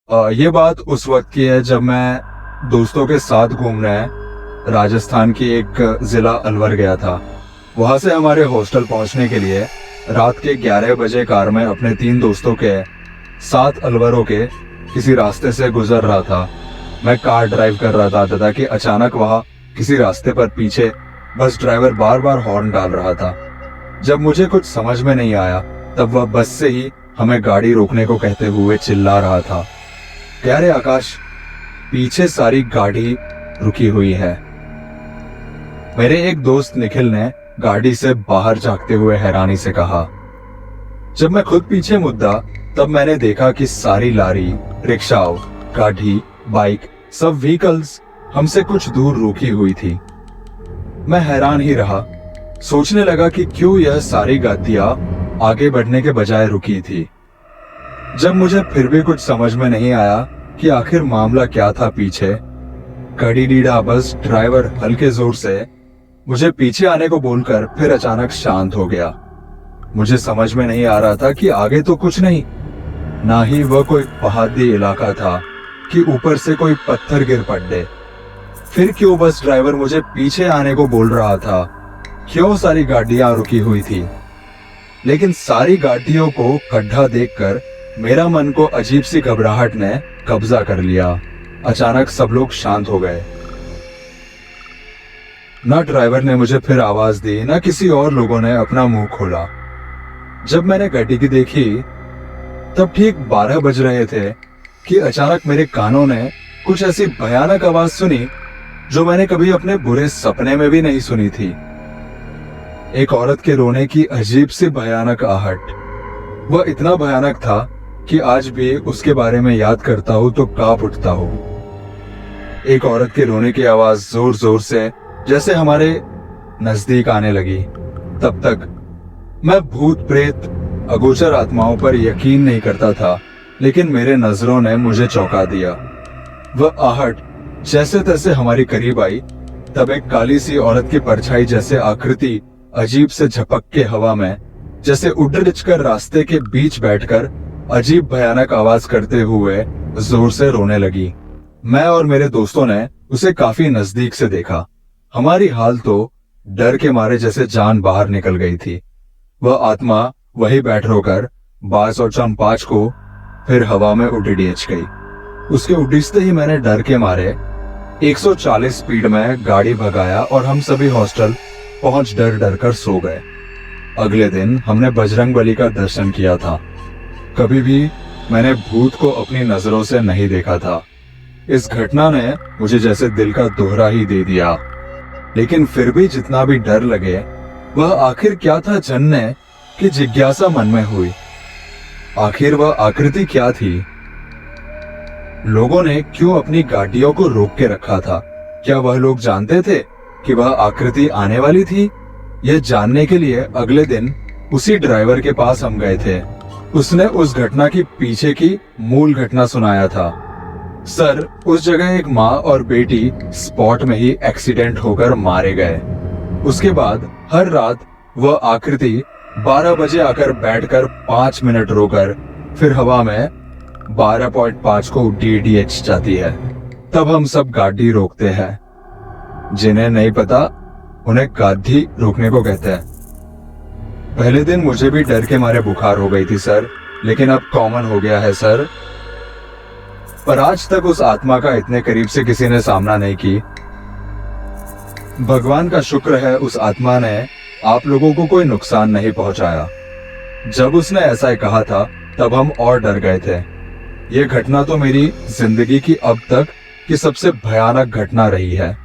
ये बात उस वक्त की है जब मैं दोस्तों के साथ घूमने राजस्थान की एक जिला अलवर गया था। वहां से हमारे हॉस्टल पहुंचने के लिए रात के 11 बजे कार में अपने 3 दोस्तों के 7 अलवरों के किसी रास्ते से गुजर रहा था। मैं कार ड्राइव कर रहा था तथा कि अचानक वहां किसी रास्ते पर पीछे बस ड्राइवर बार बार हॉर्न डाल रहा था। जब मुझे कुछ समझ में नहीं आया तब वह बस से ही हमें गाड़ी रोकने को कहते हुए चिल्ला रहा था। प्यारे आकाश, पीछे सारी गाड़ी रुकी हुई है। मेरे एक दोस्त निखिल ने गाड़ी से बाहर झांकते हुए हैरानी से कहा। जब मैं खुद पीछे मुद्दा तब मैंने देखा कि सारी लारी, रिक्शाओं, गाड़ी, बाइक, सब व्हीकल्स हमसे कुछ दूर रुकी हुई थी। मैं हैरान ही रहा, सोचने लगा कि क्यों यह सारी गाड़ियां आगे बढ़ने के बजाय रुकी थी। जब मुझे फिर भी कुछ समझ में नहीं आया कि आखिर मामला क्या था पीछे, कड़ी डीडा बस ड्राइवर हल्के जोर से मुझे पीछे आने को बोलकर फिर अचानक शांत हो गया। मुझे समझ में नहीं आ रहा था कि आगे तो कुछ नहीं, ना ही वह कोई पहाड़ी इलाका था कि ऊपर से कोई पत्थर गिर पड़े। फिर क्यों बस ड्राइवर मुझे पीछे आने को बोल रहा था? क्यों सारी गाड़ियां रुकी हुई थी? लेकिन सारी गाड़ियों को गड्ढा देखकर मेरा मन को अजीब सी घबराहट ने कब्जा कर लिया। अचानक सब लोग शांत हो गए। ना ड्राइवर ने मुझे फिर आवाज दी, ना किसी और लोगों ने अपना मुंह खोला। जब मैंने गाड़ी की देखी तब ठीक 12 बज रहे थे कि अचानक मेरे कानों ने कुछ ऐसी भयानक आवाज सुनी जो मैंने कभी अपने बुरे सपने में भी नहीं सुनी थी। एक औरत के रोने की अजीब सी भयानक आहट। वह इतना भयानक था कि आज भी उसके बारे में याद करता हूं तो कांप उठता हूं। एक औरत के रोने की आवाज जोर जोर से जैसे हमारे नजदीक आने लगी। तब तक मैं भूत प्रेत अगोचर आत्माओं पर यकीन नहीं करता था, लेकिन मेरे नजरों ने मुझे चौंका दिया। वह आहट जैसे तैसे हमारी करीब आई तब एक काली सी औरत की परछाई जैसे आकृति अजीब से झपक के हवा में जैसे उड़च कर रास्ते के बीच बैठकर अजीब भयानक आवाज करते हुए जोर से रोने लगी। मैं और मेरे दोस्तों ने उसे काफी नजदीक से देखा। हमारी हाल तो डर के मारे जैसे जान बाहर निकल गई थी। वह आत्मा वही बैठ रोकर बास और चंपाच को फिर हवा में उड़ीच गई। उसके उड़ीचते ही मैंने डर के मारे 140 स्पीड में गाड़ी भगाया और हम सभी हॉस्टल पहुंच डर डर कर सो गए। अगले दिन हमने बजरंगबली का दर्शन किया था। कभी भी मैंने भूत को अपनी नजरों से नहीं देखा था। इस घटना ने मुझे जैसे दिल का दोहरा ही दे दिया। लेकिन फिर भी जितना भी डर लगे, वह आखिर क्या था जानने की जिज्ञासा मन में हुई। आखिर वह आकृति क्या थी? लोगों ने क्यों अपनी गाड़ियों को रोक के रखा था? क्या वह लोग जानते थे कि वह आकृति आने वाली थी? यह जानने के लिए अगले दिन उसी ड्राइवर के पास हम गए थे। उसने उस घटना की पीछे की मूल घटना सुनाया था। सर, उस जगह एक माँ और बेटी स्पॉट में ही एक्सीडेंट होकर मारे गए। उसके बाद हर रात वह आकृति 12 बजे आकर बैठकर 5 मिनट रोकर फिर हवा में 12.5 को DDH जाती है। तब हम सब गाड़ी रोकते हैं। जिन्हें नहीं पता उन्हें गाड़ी रोकने को कहते हैं। पहले दिन मुझे भी डर के मारे बुखार हो गई थी सर, लेकिन अब कॉमन हो गया है सर। पर आज तक उस आत्मा का इतने करीब से किसी ने सामना नहीं की। भगवान का शुक्र है उस आत्मा ने आप लोगों को कोई नुकसान नहीं पहुंचाया। जब उसने ऐसा ही कहा था तब हम और डर गए थे। यह घटना तो मेरी जिंदगी की अब तक की सबसे भयानक घटना रही है।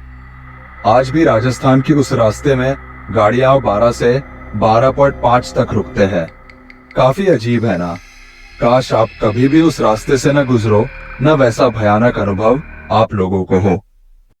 आज भी राजस्थान की उस रास्ते में गाड़ियां 12 से 12.5 तक रुकते हैं। काफी अजीब है ना? काश आप कभी भी उस रास्ते से न गुजरो, न वैसा भयानक अनुभव आप लोगों को हो।